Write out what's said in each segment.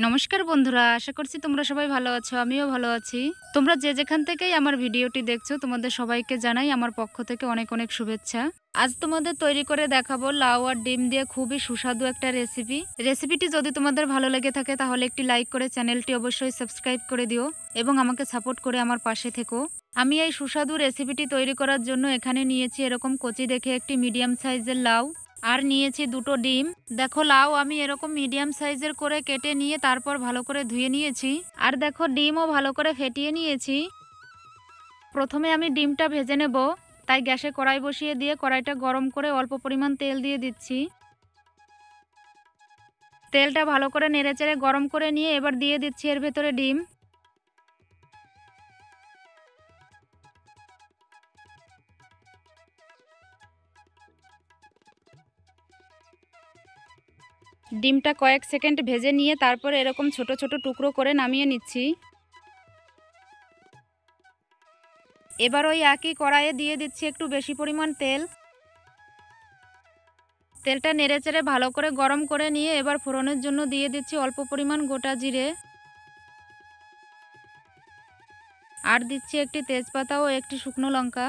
নমস্কার বন্ধুরা, আশা করছি তোমরা সবাই ভালো আছো। আমিও ভালো আছি। তোমরা যে যেখান থেকেই আমার ভিডিওটি দেখছো, তোমাদের সবাইকে জানাই আমার পক্ষ থেকে অনেক অনেক শুভেচ্ছা। আজ তোমাদের তৈরি করে দেখাবো লাউ আর ডিম দিয়ে খুবই সুস্বাদু একটা রেসিপিটি যদি তোমাদের ভালো লেগে থাকে তাহলে একটি লাইক করে চ্যানেলটি অবশ্যই সাবস্ক্রাইব করে দিও এবং আমাকে সাপোর্ট করে আমার পাশে থেকো। আমি এই সুস্বাদু রেসিপিটি তৈরি করার জন্য এখানে নিয়েছি এরকম কচি দেখে একটি মিডিয়াম সাইজের লাউ, আর নিয়েছি দুটো ডিম। দেখো, লাউ আমি এরকম মিডিয়াম সাইজের করে কেটে নিয়ে তারপর ভালো করে ধুয়ে নিয়েছি। আর দেখো, ডিমও ভালো করে ফেটিয়ে নিয়েছি। প্রথমে আমি ডিমটা ভেজে নেব, তাই গ্যাসে কড়াই বসিয়ে দিয়ে কড়াইটা গরম করে অল্প পরিমাণ তেল দিয়ে দিচ্ছি। তেলটা ভালো করে নেড়েচেড়ে গরম করে নিয়ে এবার দিয়ে দিচ্ছি এর ভেতরে ডিম। ডিমটা কয়েক সেকেন্ড ভেজে নিয়ে তারপরে এরকম ছোট ছোট টুকরো করে নামিয়ে নিচ্ছি। এবার ওই একই কড়াইয়ে দিয়ে দিচ্ছি একটু বেশি পরিমাণ তেল। তেলটা নেড়েচেড়ে ভালো করে গরম করে নিয়ে এবার ফোড়নের জন্য দিয়ে দিচ্ছি অল্প পরিমাণ গোটা জিরে, আর দিচ্ছি একটি তেজপাতা ও একটি শুকনো লঙ্কা।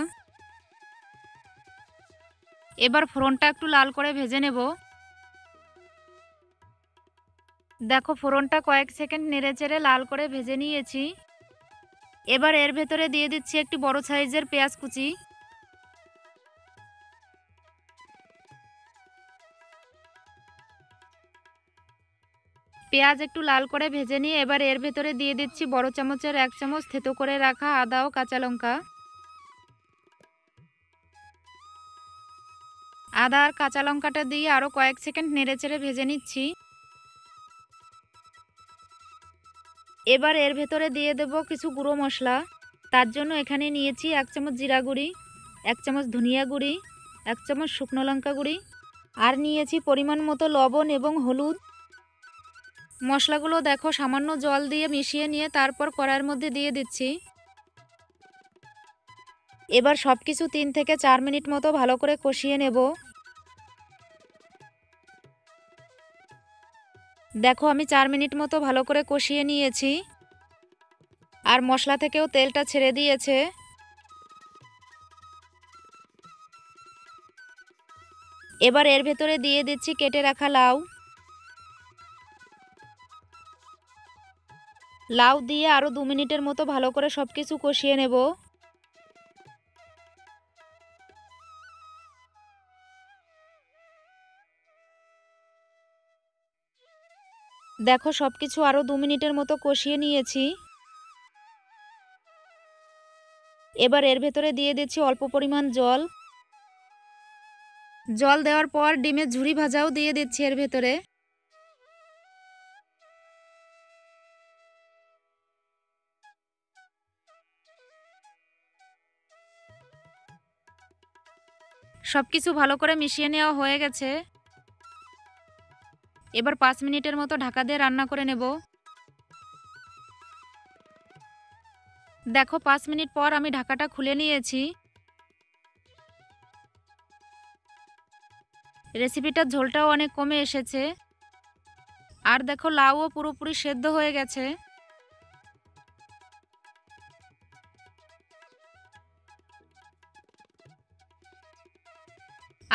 এবার ফোড়নটা একটু লাল করে ভেজে নেব। দেখো, ফোড়নটা কয়েক সেকেন্ড নেড়েচেড়ে লাল করে ভেজে নিয়েছি। এবার এর ভেতরে দিয়ে দিচ্ছি একটি বড় সাইজের পেঁয়াজ কুচি। পেঁয়াজ একটু লাল করে ভেজে নিয়ে এবার এর ভেতরে দিয়ে দিচ্ছি বড় চামচের 1 চামচ থেতো করে রাখা আদা ও কাঁচা লঙ্কা। আদা আর কাঁচা লঙ্কাটা দিয়ে আরও কয়েক সেকেন্ড নেড়েচেড়ে ভেজে নিচ্ছি। এবার এর ভেতরে দিয়ে দেব কিছু গুঁড়ো মশলা। তার জন্য এখানে নিয়েছি 1 চামচ জিরা গুঁড়ি, 1 চামচ ধনিয়া গুঁড়ি, 1 চামচ শুকনো লঙ্কা গুঁড়ি, আর নিয়েছি পরিমাণ মতো লবণ এবং হলুদ। মশলাগুলো দেখো সামান্য জল দিয়ে মিশিয়ে নিয়ে তারপর কড়াইয়ের মধ্যে দিয়ে দিচ্ছি। এবার সব কিছু 3 থেকে 4 মিনিট মতো ভালো করে কষিয়ে নেব। দেখো, আমি 4 মিনিট মতো ভালো করে কষিয়ে নিয়েছি, আর মশলা থেকেও তেলটা ছেড়ে দিয়েছে। এবার এর ভেতরে দিয়ে দিচ্ছি কেটে রাখা লাউ। লাউ দিয়ে আরও 2 মিনিটের মতো ভালো করে সব কিছু কষিয়ে নেব। দেখো, সব কিছু আরও 2 মিনিটের মতো কষিয়ে নিয়েছি। এবার এর ভেতরে দিয়ে দিচ্ছি অল্প পরিমাণ জল। জল দেওয়ার পর ডিমের ঝুরি ভাজাও দিয়ে দিচ্ছি এর ভেতরে। সবকিছু ভালো করে মিশিয়ে নেওয়া হয়ে গেছে। এবার 5 মিনিটের মতো ঢাকা দিয়ে রান্না করে নেব। দেখো, 5 মিনিট পর আমি ঢাকাটা খুলে নিয়েছি। রেসিপিটার ঝোলটাও অনেক কমে এসেছে, আর দেখো লাউও পুরোপুরি সেদ্ধ হয়ে গেছে।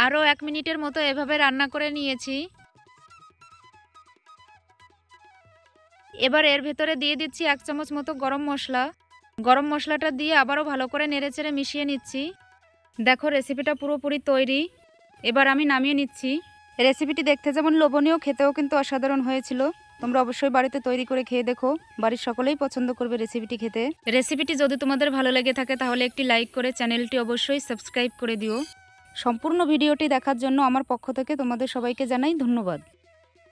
আরও 1 মিনিটের মতো এভাবে রান্না করে নিয়েছি। এবার এর ভেতরে দিয়ে দিচ্ছি 1 চামচ মতো গরম মশলা। গরম মশলাটা দিয়ে আবারও ভালো করে নেড়েচেড়ে মিশিয়ে নিচ্ছি। দেখো, রেসিপিটা পুরোপুরি তৈরি। এবার আমি নামিয়ে নিচ্ছি। রেসিপিটি দেখতে যেমন লোভনীয়, খেতেও কিন্তু অসাধারণ হয়েছিল। তোমরা অবশ্যই বাড়িতে তৈরি করে খেয়ে দেখো, বাড়ির সকলেই পছন্দ করবে রেসিপিটি খেতে। রেসিপিটি যদি তোমাদের ভালো লেগে থাকে তাহলে একটি লাইক করে চ্যানেলটি অবশ্যই সাবস্ক্রাইব করে দিও। সম্পূর্ণ ভিডিওটি দেখার জন্য আমার পক্ষ থেকে তোমাদের সবাইকে জানাই ধন্যবাদ।